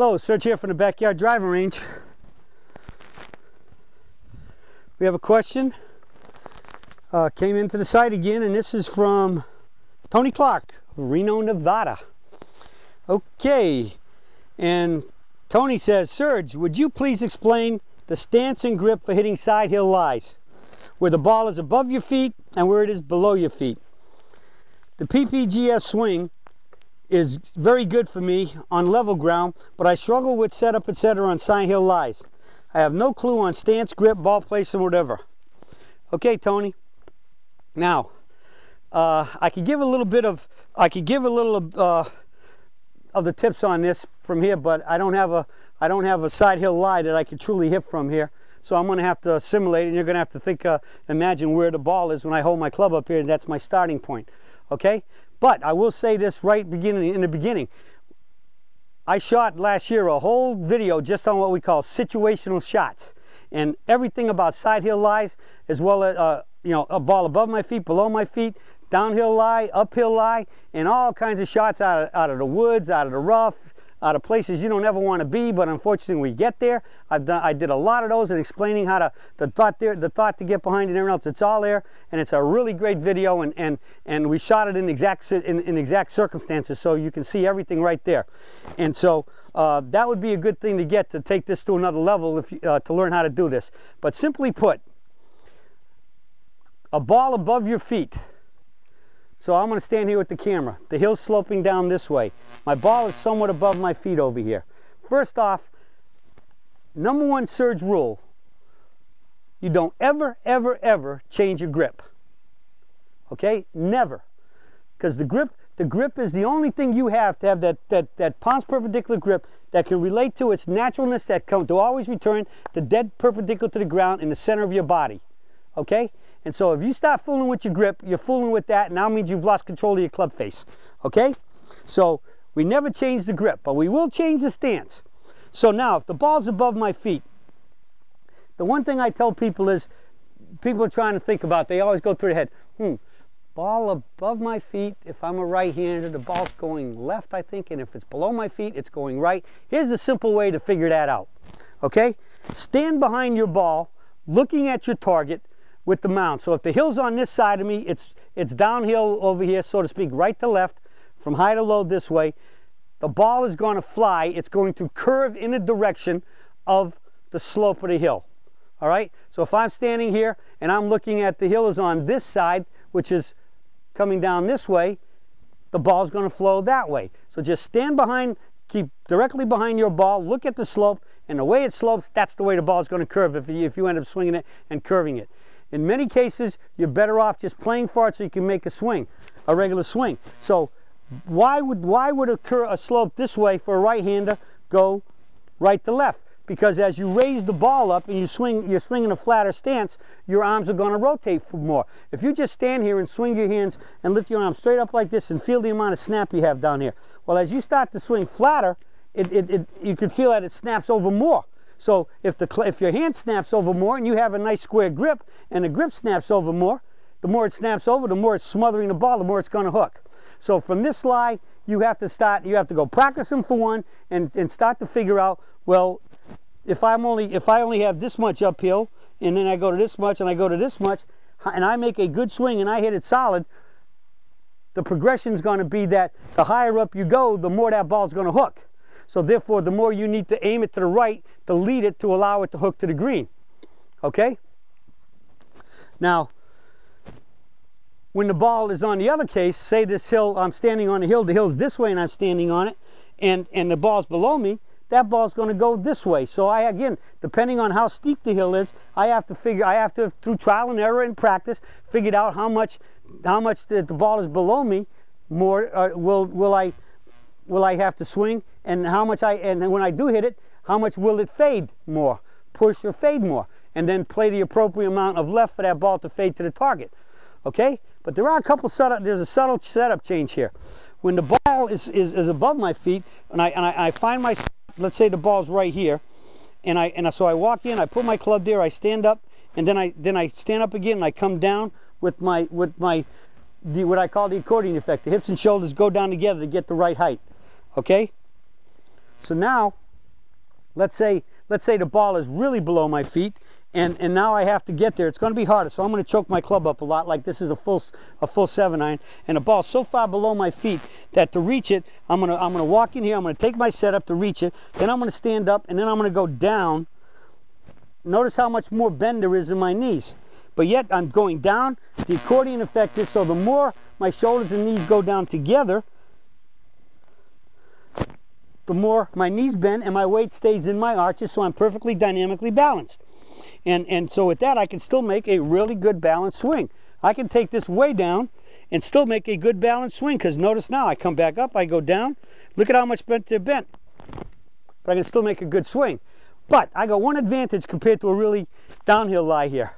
Hello, Serge here from the Backyard Driving Range. We have a question. Came into the site again, and this is from Tony Clark of Reno, Nevada. Okay, and Tony says, Serge, would you please explain the stance and grip for hitting side hill lies, where the ball is above your feet and where it is below your feet? The PPGS swing is very good for me on level ground, but I struggle with setup, etc. on side hill lies. I have no clue on stance, grip, ball placement, whatever. Okay, Tony. Now, I could give a little of the tips on this from here, but I don't have a side hill lie that I could truly hit from here. So I'm going to have to simulate it, and you're going to have to think, imagine where the ball is when I hold my club up here, and that's my starting point. Okay? But I will say this in the beginning. I shot last year a whole video just on what we call situational shots, and everything about side hill lies, as well as a ball above my feet, below my feet, downhill lie, uphill lie, and all kinds of shots out of the woods, out of the rough, out of places you don't ever want to be, but unfortunately we get there. I did a lot of those and explaining how the thought to get behind it and everything else. It's all there, and it's a really great video, and we shot it in exact circumstances, so you can see everything right there. And so that would be a good thing to get to take this to another level to learn how to do this. But simply put, a ball above your feet. So I'm going to stand here with the camera. The hill's sloping down this way. My ball is somewhat above my feet over here. First off, number one Serge rule, you don't ever, ever, ever change your grip. Okay? Never. Because the grip is the only thing you have to have that palms perpendicular grip that can relate to its naturalness, that come to always return to dead perpendicular to the ground in the center of your body. Okay? And so if you start fooling with your grip, you're fooling with that, and now means you've lost control of your club face. Okay? So we never change the grip, but we will change the stance. So now, if the ball's above my feet, the one thing I tell people is, people are trying to think about, they always go through their head, ball above my feet, if I'm a right-hander, the ball's going left, I think, and if it's below my feet, it's going right. Here's the simple way to figure that out. Okay? Stand behind your ball, looking at your target, with the mound. So if the hill's on this side of me, it's downhill over here, so to speak, right to left, from high to low this way. The ball is going to fly. It's going to curve in the direction of the slope of the hill. All right? So if I'm standing here and I'm looking at the hill is on this side, which is coming down this way, the ball's going to flow that way. So just stand behind, keep directly behind your ball, look at the slope, and the way it slopes, that's the way the ball is going to curve if you end up swinging it and curving it. In many cases, you're better off just playing for it so you can make a swing, a regular swing. So why would a slope this way for a right-hander go right to left? Because as you raise the ball up and you're swinging a flatter stance, your arms are going to rotate more. If you just stand here and swing your hands and lift your arms straight up like this and feel the amount of snap you have down here, well, as you start to swing flatter, you can feel that it snaps over more. So if your hand snaps over more and you have a nice square grip and the grip snaps over more, the more it snaps over, the more it's smothering the ball, the more it's going to hook. So from this lie, you have to go practicing for one and start to figure out, well, if I only have this much uphill and then I go to this much and I go to this much and I make a good swing and I hit it solid, the progression is going to be that the higher up you go, the more that ball is going to hook. So therefore, the more you need to aim it to the right to lead it to allow it to hook to the green. Okay? Now, when the ball is on the other case, say this hill, I'm standing on the hill's this way and I'm standing on it, and the ball's below me, that ball's going to go this way. So again, depending on how steep the hill is, I have to, through trial and error and practice, figure out how much the ball is below me, more will I have to swing, and when I do hit it, how much will it fade more, push or fade more, and then play the appropriate amount of left for that ball to fade to the target. Okay? But there's a subtle setup change here. When the ball is above my feet, and I find my, let's say the ball's right here, so I walk in, I put my club there, I stand up, and then I stand up again and I come down with what I call the accordion effect. The hips and shoulders go down together to get the right height. Okay? So now let's say the ball is really below my feet, and now I have to get there. It's going to be harder, so I'm going to choke my club up a lot, like this is a full 7-iron, and the ball's so far below my feet that to reach it, I'm gonna walk in here. I'm going to take my setup to reach it. Then I'm going to stand up, and then I'm going to go down. Notice how much more bend there is in my knees, but yet I'm going down. The accordion effect is, so the more my shoulders and knees go down together, the more my knees bend and my weight stays in my arches, so I'm perfectly dynamically balanced. And so with that, I can still make a really good balanced swing. I can take this way down and still make a good balanced swing, because notice now I come back up, I go down. Look at how much bent they're bent. But I can still make a good swing. But I got one advantage compared to a really downhill lie here.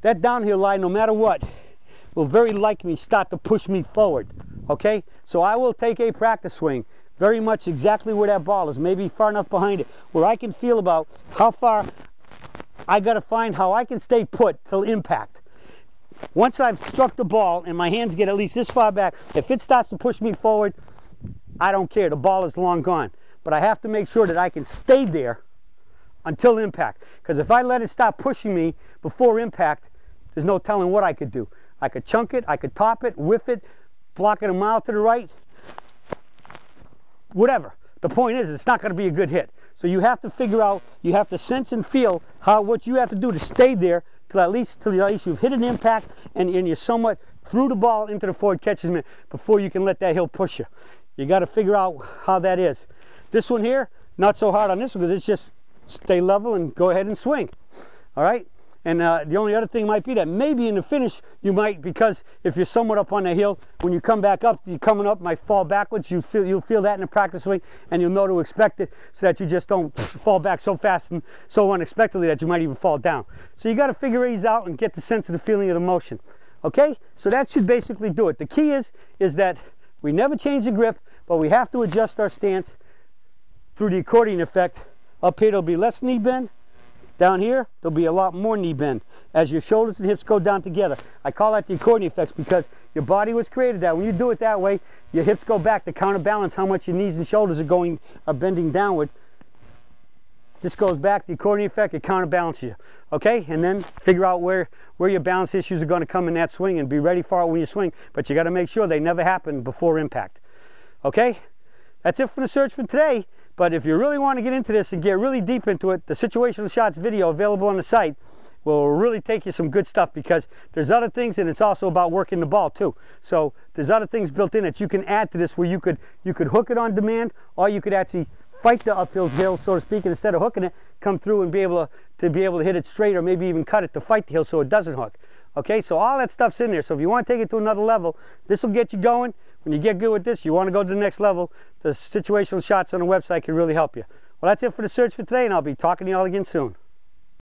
That downhill lie, no matter what, will very likely start to push me forward. Okay? So I will take a practice swing very much exactly where that ball is, maybe far enough behind it, where I can feel about how far I got to find how I can stay put till impact. Once I've struck the ball and my hands get at least this far back, if it starts to push me forward, I don't care. The ball is long gone. But I have to make sure that I can stay there until impact. Because if I let it stop pushing me before impact, there's no telling what I could do. I could chunk it, I could top it, whiff it, block it a mile to the right, whatever. The point is, it's not going to be a good hit. So you have to figure out, you have to sense and feel what you have to do to stay there till at least you've hit an impact and you're somewhat threw the ball into the forward catcher's mitt before you can let that hill push you. You got to figure out how that is. This one here, not so hard on this one, because it's just stay level and go ahead and swing. All right? And the only other thing might be that maybe in the finish you might, because if you're somewhat up on the hill, when you come back up, you're coming up, might fall backwards. You'll feel that in the practice swing, and you'll know to expect it, so that you just don't fall back so fast and so unexpectedly that you might even fall down. So you got to figure these out and get the sense of the feeling of the motion. Okay? So that should basically do it. The key is that we never change the grip, but we have to adjust our stance through the accordion effect. Up here there'll be less knee bend. Down here, there'll be a lot more knee bend as your shoulders and hips go down together. I call that the accordion effects because your body was created that. When you do it that way, your hips go back to counterbalance how much your knees and shoulders are bending downward. This goes back, the accordion effect, it counterbalances you. Okay? And then figure out where your balance issues are going to come in that swing and be ready for it when you swing. But you got to make sure they never happen before impact. Okay? That's it for the search for today. But if you really want to get into this and get really deep into it, the situational shots video available on the site will really take you some good stuff, because there's other things, and it's also about working the ball too. So there's other things built in that you can add to this, where you could hook it on demand, or you could actually fight the uphill hill, so to speak, and instead of hooking it, come through and be able to hit it straight, or maybe even cut it to fight the hill so it doesn't hook. Okay, so all that stuff's in there. So if you want to take it to another level, this will get you going. When you get good with this, you want to go to the next level, the situational shots on the website can really help you. Well, that's it for the search for today, and I'll be talking to you all again soon.